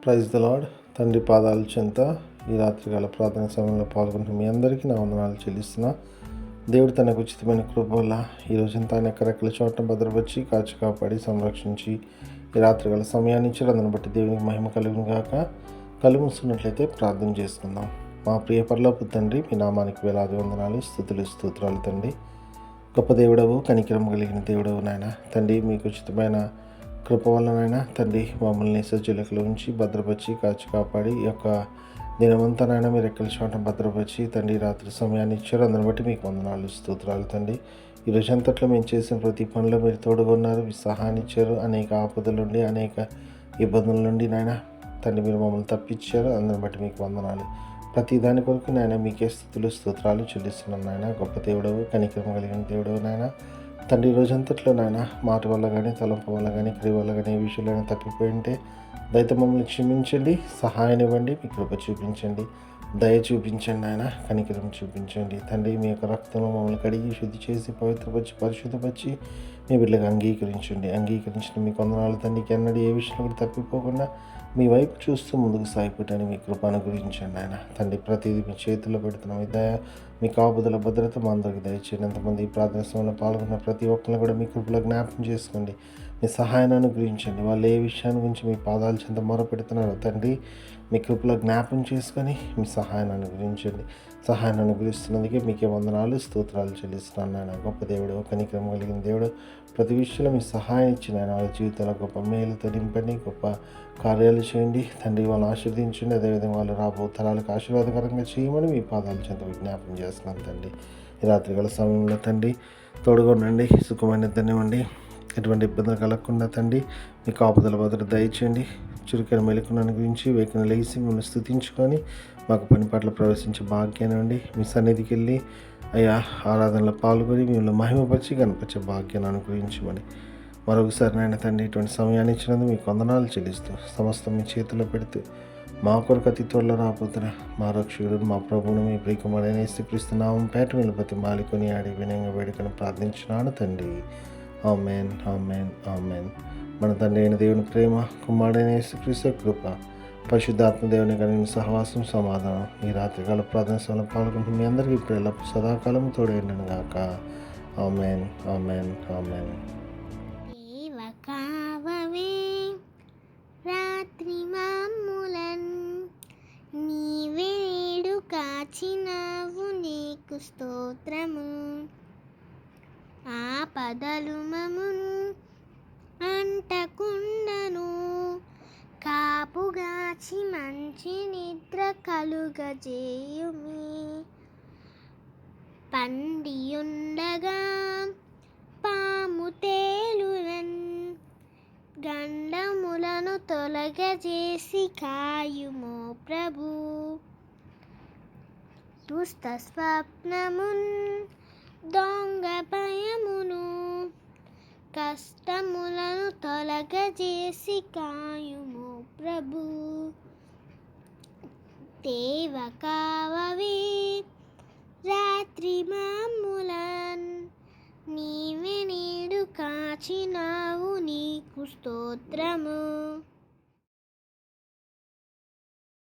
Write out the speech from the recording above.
Praise the lord. తండ్రి పాదాల చెంత ఈ రాత్రికాల ప్రార్థన సమయంలో పాల్గొంటున్న మీ అందరికీ నా వందనాలు చెల్లిస్తున్నా. దేవుడు తనకు ఉచితమైన కృప వల్ల ఈ రోజంతా ఆయన రెక్కల చోటను భద్రపరిచి కాచి కాపాడి సంరక్షించి ఈ రాత్రికాల సమయాన్ని ఇచ్చారు. అందుని బట్టి దేవునికి మహిమ కలుగును గాక. కళ్ళు మూసుకున్నట్లయితే ప్రార్థన చేసుకుందాం. మా ప్రియ పరలోకపు తండ్రి, మీ నామానికి వేలాది వందనాలు, స్తోత్రాలు తండ్రి. గొప్ప దేవుడవు, కనికరం కలిగిన దేవుడవు నాయన తండ్రి. మీకు ఉచితమైన కృప వలనైనా తండ్రి మమ్మల్ని సజ్జులకులో ఉంచి భద్రపరిచి కాచి కాపాడి ఈ యొక్క దినవంతనైనా మీరు రెక్కల చోట భద్రపరిచి తండ్రి రాత్రి సమయాన్ని ఇచ్చారు. అందుని బట్టి మీకు వందనాలు, స్తోత్రాలు తండ్రి. ఈ రోజంతట్లో మేము చేసిన ప్రతి పనిలో మీరు తోడుగా ఉన్నారు, మీ సహాయాన్ని ఇచ్చారు. అనేక ఆపదల నుండి, అనేక ఇబ్బందుల నుండి నాయన తండ్రి మీరు మమ్మల్ని తప్పించారు. అందుని బట్టి మీకు వందనాలు. ప్రతి దాని కొరకు నాయన మీకే స్థుతులు స్తోత్రాలు చెల్లిస్తున్నాను నాయన. గొప్ప దేవుడవు, కనికరం కలిగిన దేవుడవు నాయన తండ్రి. రోజంతట్లో నాయన మాట వల్ల కానీ, తలంపు వల్ల కానీ, క్రియ వల్ల కానీ, ఏ విషయంలో తప్పిపోయి ఉంటే దయతో మమ్మల్ని క్షమించండి, సహాయం ఇవ్వండి, మీ కృప చూపించండి, దయ చూపించండి నాయన, కనికరం చూపించండి తండ్రి. మీ యొక్క రక్తంలో మమ్మల్ని కడిగి శుద్ధి చేసి పవిత్రపరిచి పరిశుద్ధపరిచి మీ బిడ్డగా అంగీకరించిన మీకు వందనాలు తండ్రికి. ఎన్నడూ ఏ విషయంలో కూడా తప్పిపోకుండా మీ వైపు చూస్తూ ముందుకు సాగిపోవటాన్ని మీ కృప అనుగ్రహించండి ఆయన తండ్రి. ప్రతిదీ మీ చేతుల్లో పెడుతున్నాం. మీ దయ, మీ కాపుదల భద్రత మా అందరికి దయచేయండి. ఎంతమంది ఈ ప్రార్థన సమయంలో పాల్గొన్న ప్రతి ఒక్కరిని కూడా మీ కృపలో జ్ఞాపకం చేసుకోండి, మీ సహాయాన్ని అనుగ్రహించండి. వాళ్ళు ఏ విషయాన్ని గురించి మీ పాదాల చెంత మొరపెడుతున్నారో తండ్రి మీ కృపలో జ్ఞాపకం చేసుకొని మీ సహాయాన్ని అనుగ్రహించండి. సహాయాన్ని అనుగ్రహిస్తున్నందుకే మీకే వందనాలు, స్తోత్రాలు చెల్లిస్తున్నాను నాయన. గొప్ప దేవుడు, కనికరం కలిగిన దేవుడు, ప్రతి విషయంలో మీ సహాయం ఇచ్చిన ఆయన వాళ్ళ జీవితంలో గొప్ప మేలుతో నింపండి, గొప్ప కార్యాలు చేయండి తండ్రి. వాళ్ళని ఆశీర్వదించండి. అదేవిధంగా వాళ్ళు రాబో తరాలకు ఆశీర్వాదకరంగా చేయమని మీ పాదాల చెంత విజ్ఞాపం చేస్తున్నాను తండ్రి. ఈ రాత్రికాల సమయంలో తండ్రి తోడుగా ఉండండి, సుఖమైన ధన్యవండి, ఎటువంటి ఇబ్బందులు కలగకుండా తండ్రి మీ కాపుదల భద్రత దయచేయండి. చురుకైన మెలకును గురించి వేకున లేచి మిమ్మల్ని స్తుతించుకొని మాకు పని పట్ల ప్రవేశించే భాగ్యాన్ని అండి. మీ సన్నిధికి వెళ్ళి అయ్యా ఆరాధనలో పాల్గొని మిమ్మల్ని మహిమపరిచి కనిపించే భాగ్యాన్ని అనుగ్రహించమని మరొకసారి నాయన తండ్రి ఇటువంటి సమయాన్ని ఇచ్చినందుకు మీకు వందనాలు చెల్లిస్తూ సమస్తం మీ చేతిలో పెడుతూ మా కొరకు అతి త్వరలో రాబోతున్న మా రక్షకుడు మా ప్రభువును మీ ప్రియకుమారైన యేసుక్రీస్తు నామం పేట నిలబతి మాలికొని ఆడి వినయంగా వేడుకని ప్రార్థించున్నాను తండ్రి. ఆమేన్, ఆమేన్, ఆమేన్. మన తండ్రి అయిన దేవుని ప్రేమ, కుమారుడైన యేసుక్రీస్తు కృప, పరిశుద్ధాత్మ దేవుని కలిగిన సహవాసం, సమాధానం ఈ రాత్రికాల ప్రార్థన సమయంలో పాల్గొంటూ మీ అందరికీ ఇప్పుడు ఎల్లప్పుడూ సదాకాలం తోడైండను గాక. ఆమేన్, ఆమేన్, ఆమేన్. రాత్రి మామూలన్ నీవేడు కాచినావు, నీకు స్తోత్రము. ఆపదలు మమున్ అంటకుండను, కాపుగాచి మంచి నిద్ర కలుగజేయుమి. పండియుండగా పాము తేలునన్, గండములను తొలగజేసి కాయుమో ప్రభు. దుష్ట స్వప్నమున్ దొంగ భయమును, కష్టములను తొలగజేసి కాయుము ప్రభు. దేవ కావవే రాత్రి మామూలన్, నీవే నేడు కాచినావు, నీకు స్తోత్రము.